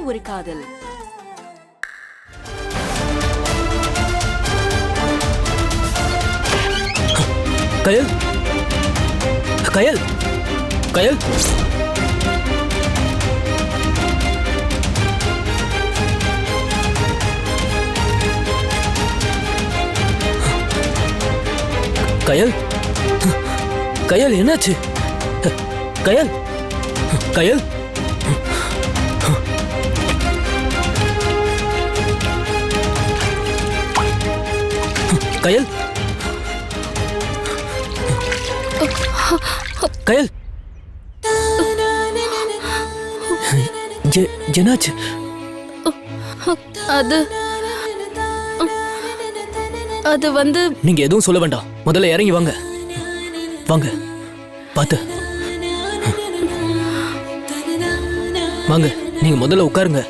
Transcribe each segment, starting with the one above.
ஒரு காதல். கயல், கயல், கயல். கயல், கயல் என்னாச்சு? கயல், கயல். கயல், கயல். என்னாச்சு? அது வந்து நீங்க எதுவும் சொல்ல வேண்டாம், முதல்ல இறங்கி வாங்க. வாங்க, பாத்து வாங்க. நீங்க முதல்ல உட்காருங்க.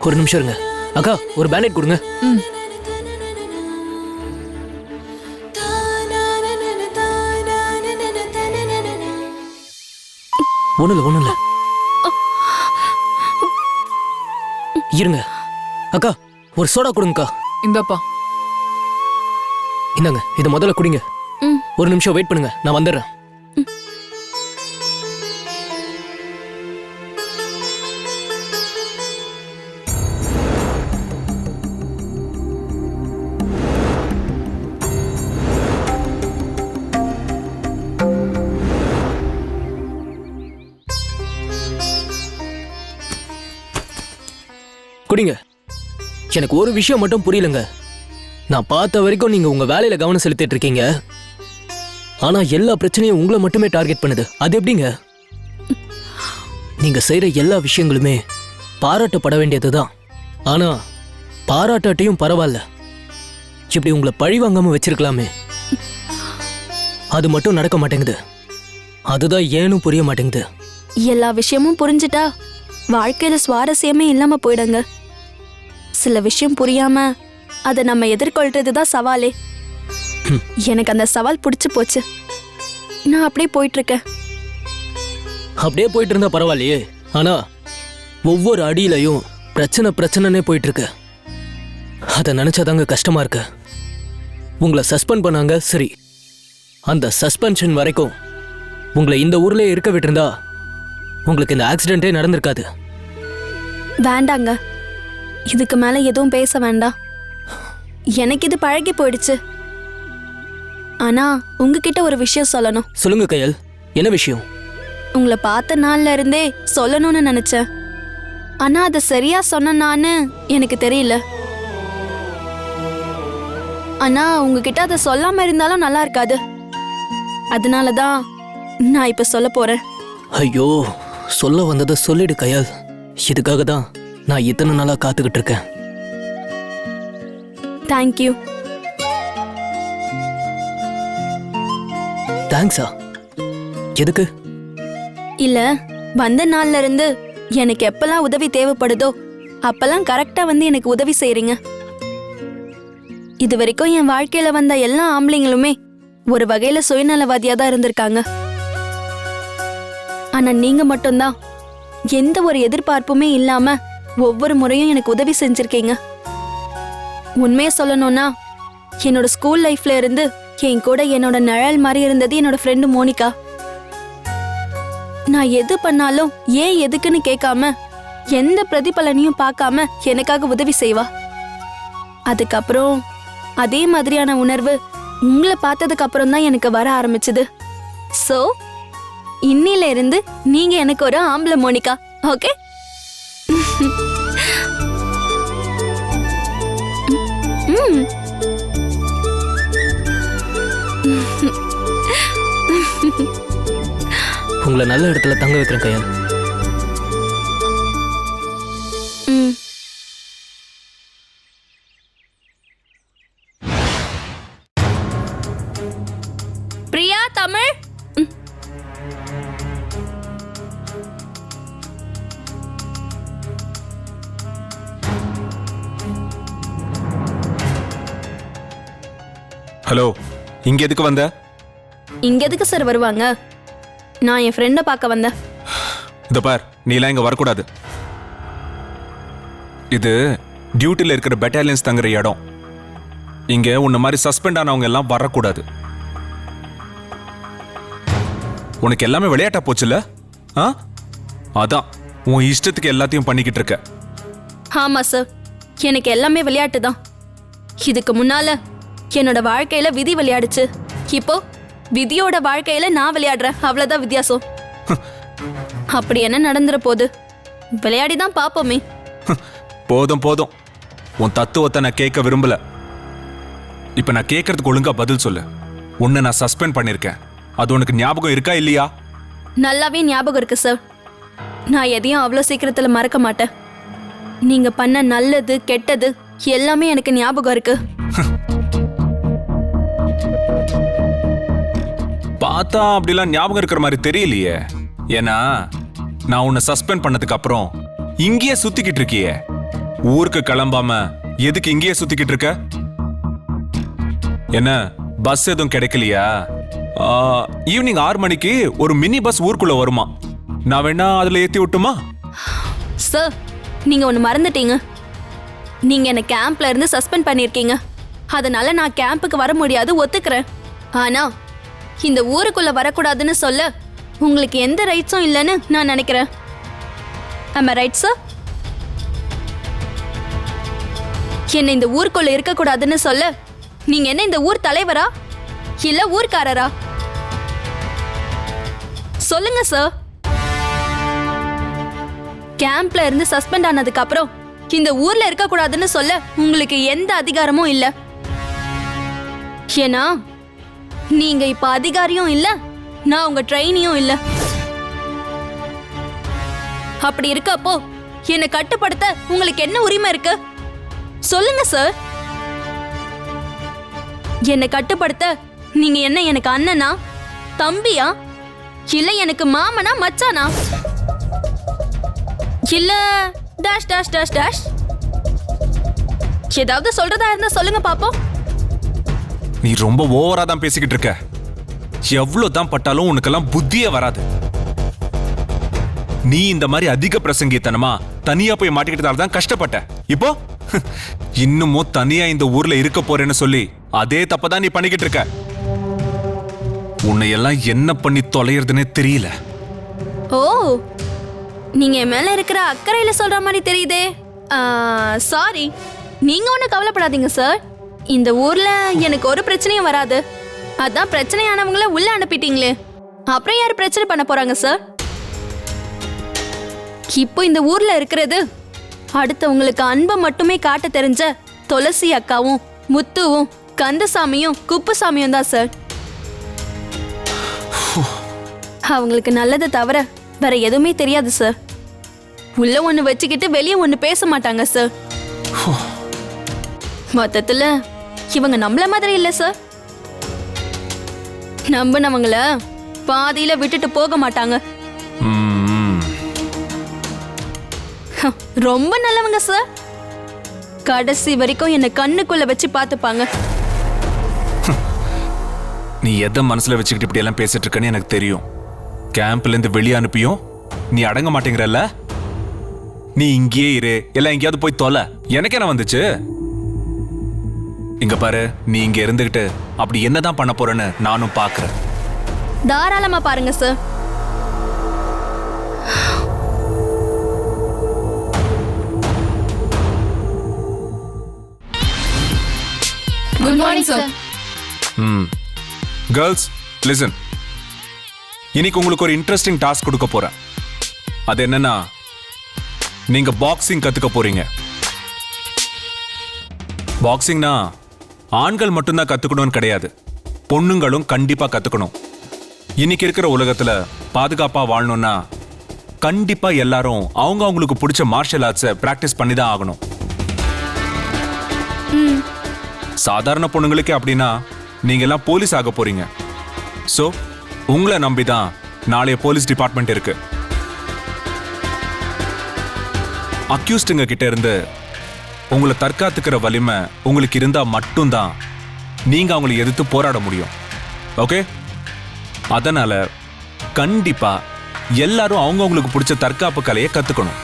ஒரு நிமிஷம் இருங்க. அக்கா, ஒரு பேண்டேட் கொடுங்க. ஒண்ணும் இல்ல. இருங்க அக்கா, ஒரு சோடா கொடுங்கக்கா. இந்தப்பா. இந்தாங்க, இதை முதல்ல குடிங்க. ஒரு நிமிஷம் வெயிட் பண்ணுங்க, நான் வந்துடுறேன். குடிங்க. எனக்கு ஒரு விஷயம் மட்டும் புரியலங்க. நான் பார்த்த வரைக்கும் நீங்க உங்க வேலையில கவனம் செலுத்திட்டு இருக்கீங்க. ஆனா எல்லா பிரச்சனையும் உங்களை மட்டுமே டார்கெட் பண்ணுது. அது எப்படிங்க? நீங்க செய்யற எல்லா விஷயங்களுமே பாராட்டப்பட வேண்டியதுதான். ஆனா பாராட்டாட்டையும் பரவாயில்ல, இப்படி உங்களை பழி வாங்காம வச்சிருக்கலாமே. அது மட்டும் நடக்க மாட்டேங்குது. அதுதான் ஏனும் புரிய மாட்டேங்குது. எல்லா விஷயமும் புரிஞ்சுட்டா வாழ்க்கையில சுவாரஸ்யமே இல்லாம போயிடுங்க. சில விஷயம் புரியாம அதை நம்ம எதிர்கொள்றதுதான் சவாலே. எனக்கு அந்த சவால் பிடிச்சு போச்சு. நான் அப்படியே போயிட்டு இருக்கேன். அப்படியே போயிட்டு இருந்தா பரவாயில்லையே. ஆனா ஒவ்வொரு அடியிலையும் பிரச்சனைனே போயிட்டு இருக்கு. அதை நினைச்சாதாங்க கஷ்டமா இருக்கு. உங்களை சஸ்பெண்ட் பண்ணாங்க, சரி. அந்த சஸ்பென்ஷன் வரைக்கும் உங்களை இந்த ஊர்லயே இருக்க விட்டுருந்தா உங்களுக்கு இந்த ஆக்சிடென்ட்டே நடந்திருக்காது. வேண்டாங்க, இதுக்கு மேல எதுவும் பேச வேண்டாம். எனக்கு இது பழகி போயிடுச்சு. ஆனா உங்ககிட்ட ஒரு விஷயம் சொல்லணும். சொல்லுங்க கயல், என்ன விஷயம்? உங்களை பார்த்த நாள்ல இருந்தே சொல்லணும்னு நினைச்சேன். ஆனா அதை சரியா சொன்னான்னு எனக்கு தெரியல. ஆனா உங்ககிட்ட அதை சொல்லாம இருந்தாலும் நல்லா இருக்காது. அதனாலதான் நான் இப்ப சொல்ல போறேன். ஐயோ, சொல்ல வந்ததை சொல்லிடு கயல். இதுக்காக தான் நான் இத்தனை நாளா காத்துக்கிட்டு இருக்கேன். தேங்க்யூ. தேங்க்ஸா? எதுக்கு? இல்ல, வந்த நாள்ல இருந்து எனக்கு எப்பெல்லாம் உதவி தேவைப்படுதோ அப்பெல்லாம் கரெக்டா வந்து எனக்கு உதவி செய்றீங்க. இது வரைக்கும் என் வாழ்க்கையில வந்த எல்லா ஆம்பளைங்களுமே ஒரு வகையில சுயநலவாதியா தான் இருந்திருக்காங்க. ஆனா நீங்க மட்டும்தான் எந்த ஒரு எதிர்பார்ப்புமே இல்லாம ஒவ்வொரு முறையும் எனக்கு உதவி செஞ்சிருக்கீங்க. உண்மையை சொல்லணும்னா என்னோட ஸ்கூல் லைஃப்ல இருந்து என் கூட என்னோட நிழல் மாதிரி இருந்தது என்னோட ஃப்ரெண்டு மோனிகா. நான் எது பண்ணாலும் ஏன் எதுக்குன்னு கேட்காம எந்த பிரதிபலனையும் பார்க்காம எனக்காக உதவி செய்வா. அதுக்கப்புறம் அதே மாதிரியான உணர்வு உங்களை பார்த்ததுக்கு அப்புறம் தான் எனக்கு வர ஆரம்பிச்சது. சோ இன்னில இருந்து நீங்க எனக்கு ஒரு ஆம்பளை மோனிகா, ஓகே? உங்களை நல்ல இடத்துல தங்க வைக்கிறேன் கயல். பிரியா, தமிழ். ஹலோ, இங்க எதுக்கு வந்த? இங்க எதுக்கு சார் வருவாங்க? நான் என் ஃப்ரெண்டை பார்க்க வந்தேன். இந்த பார், நீலாம் இங்க வரக்கூடாது. இது டியூட்டில இருக்கிற பெட்டாலியன்ஸ் தங்குற இடம். இங்க உன்ன மாதிரி சஸ்பெண்ட் ஆனவங்க எல்லாம் வரக்கூடாது. உனக்கு எல்லாமே விளையாட்டா போச்சுல? அதான் உன் இஷ்டத்துக்கு எல்லாத்தையும் பண்ணிக்கிட்டு இருக்க. ஆமா சார், எனக்கு எல்லாமே விளையாட்டு தான். இதுக்கு முன்னால என்னோட வாழ்க்கையில விதி விளையாடுச்சு. இப்போ விதியோட வாழ்க்கையில நான் விளையாடுறேன். அவ்வளவுதான் வித்தியாசம். அப்படி என்ன நடந்துற போது விளையாடிதான் பாப்போமே. போதும் போதும், உன் தத்துவத்தை நான் கேட்க விரும்பல. இப்ப நான் கேட்கறதுக்கு ஒழுங்கா பதில் சொல்லு. உன்னை நான் சஸ்பெண்ட் பண்ணிருக்கேன், அது உனக்கு ஞாபகம் இருக்கா இல்லையா? நல்லாவே ஞாபகம் இருக்கு சார். நான் எதையும் அவ்வளோ சீக்கிரத்துல மறக்க மாட்டேன். நீங்க பண்ண நல்லது கெட்டது எல்லாமே எனக்கு ஞாபகம் இருக்கு. பார்த்தா அப்படிலாம் ஞாபகம் இருக்கிற மாதிரி தெரியலையே. ஏன்னா நான் உன்னை சஸ்பெண்ட் பண்ணதுக்கு அப்புறம் இங்கேயே சுத்திக்கிட்டு இருக்கியே. ஊருக்கு கிளம்பாம எதுக்கு இங்கேயே சுத்திக்கிட்டு இருக்க? என்ன பஸ் எதுவும் கிடைக்கலையா? ஈவினிங் 6 மணிக்கு ஒரு மினி பஸ் ஊருக்குள்ள வருமா, நான் வேணா அதுல ஏத்தி விட்டுமா? சார், நீங்க ஒண்ணு மறந்துட்டீங்க. நீங்க என்ன கேம்ப்ல இருந்து சஸ்பெண்ட் பண்ணிருக்கீங்க. அதனால நான் கேம்புக்கு வர முடியாது, ஒத்துக்கிறேன். ஆனா இந்த ஊருக்குள்ள வரக்கூடாதுன்னு சொல்ல உங்களுக்கு எந்த ரைட்ஸும் இல்லைன்னு நான் நினைக்கிறேன். ஆமா ரைட் சார்? என்ன இந்த ஊருக்குள்ள இருக்க கூடாதுன்னு சொல்ல நீங்க என்ன இந்த ஊர் தலைவரா இல்ல ஊர்க்காரரா? சொல்லுங்க சார். கேம்ப்ல இருந்து சஸ்பெண்ட் ஆனதுக்கு அப்புறம் இந்த ஊர்ல இருக்க கூடாதுன்னு சொல்ல உங்களுக்கு எந்த அதிகாரமும் இல்ல. ஏன்னா நீங்க இப்ப அதிகாரியும் இல்ல, நான் உங்க ட்ரெயினியும் இல்ல. அப்படி இருக்கப்போ என்னை கட்டுப்படுத்த உங்களுக்கு என்ன உரிமை இருக்கு? சொல்லுங்க சார். என்னை கட்டுப்படுத்த நீங்க என்ன எனக்கு அண்ணனா, தம்பியா, இல்ல எனக்கு மாமனா, மச்சானா, இல்ல டாஷ் டாஷ் டாஷ் டாஷ்? ஏதாவது சொல்றதா இருந்தா சொல்லுங்க பாப்போம். நீ ரொம்ப ஓவரா தான் பேசிக்கிட்டு இருக்க. எவ்வளவு தான் பட்டாலும் உனக்கெல்லாம் புத்தியே வராது. நீ இந்த மாதிரி அதிக பிரசங்கித்தனமா தனியா போய் மாட்டிக்கிட்டதால தான் கஷ்டப்பட்ட. இப்போ இன்னமும் தனியா இந்த ஊர்ல இருக்க போறேன்னு சொல்லி அதே தப்பதான் நீ பண்ணிக்கிட்டு இருக்க. உன்னை எல்லாம் என்ன பண்ணி தொலைறதுன்னே தெரியல. ஓ, நீங்க என் மேல இருக்கிற அக்கறையில சொல்ற மாதிரி தெரியுதே. சாரி, நீங்க ஒன்னும் கவலைப்படாதீங்க சார். இந்த ஊர்ல எனக்கு ஒரு பிரச்சனையும் வராது. அதான் பிரச்சனையானவங்கள உள்ள அனுப்பிட்டீங்களே, அப்புறம் யாரு பிரச்சனை பண்ண போறாங்க சார்? இப்போ இந்த ஊர்ல இருக்கிறது அடுத்தவங்களுக்கு அன்பை மட்டுமே காட்ட தெரிஞ்ச துளசி அக்காவும் முத்துவும் கந்தசாமியும் குப்புசாமியும் தான் சார். அவங்களுக்கு நல்லதை தவிர வேற எதுவுமே தெரியாது சார். உள்ள ஒண்ணு வச்சுக்கிட்டு வெளியே ஒண்ணு பேச மாட்டாங்க சார். மொத்தத்துல இவங்க நம்மள மாதிரி இல்ல சார். நம்பினவங்கள பாதியில விட்டுட்டு போக மாட்டாங்க. ரொம்ப நல்லவங்க சார். கடைசி வரைக்கும் என்ன கண்ணுக்குள்ள வச்சு பார்த்துப்பாங்க. நீ எதை மனசுல வச்சுக்கிட்டு இப்படி எல்லாம் பேசிட்டு இருக்கன்னு எனக்கு தெரியும். கேம்ப்ல இருந்து வெளியே அனுப்பியும் நீ அடங்க மாட்டேங்கிறல்ல. நீ இங்கேயே இரு, எல்லாம் எங்கேயாவது போய் தொலை. எனக்கு என்ன வந்துச்சு? இங்க பாரு, நீ இங்க இருந்துகிட்டு அப்படி என்னதான் பண்ண போறேன்னு நானும் பாக்குறேன். தாராளமா பாருங்க sir. Good morning sir. Girls listen, இன்னைக்கு உங்களுக்கு ஒரு இன்ட்ரெஸ்டிங் டாஸ்க் கொடுக்க போறேன். அது என்னன்னா, நீங்க பாக்ஸிங் கத்துக்க போறீங்க. பாக்ஸிங்னா ஆண்கள் மட்டும்தான் கத்துக்கணும்னு கிடையாது, பொண்ணுங்களும் கண்டிப்பா கத்துக்கணும். இன்னைக்கு இருக்கிற உலகத்துல பாதுகாப்பா வாழணும்னா கண்டிப்பா எல்லாரும் அவங்க அவங்களுக்கு பிடிச்ச மார்ஷல் ஆர்ட்ஸை பிராக்டிஸ் பண்ணி தான் ஆகணும். சாதாரண பொண்ணுங்களுக்கே அப்படின்னா நீங்க எல்லாம் போலீஸ் ஆக போறீங்க. சோ உங்களை நம்பிதான் நாளைய போலீஸ் டிபார்ட்மெண்ட் இருக்கு. அக்யூஸ்டுங்க கிட்ட இருந்து உங்களை தற்காத்துக்கிற வலிமை உங்களுக்கு இருந்தா மட்டும்தான் நீங்க அவங்களை எதிர்த்து போராட முடியும். ஓகே? அதனால கண்டிப்பா எல்லாரும் அவங்கவங்களுக்கு பிடிச்ச தற்காப்பு கலையை கத்துக்கணும்.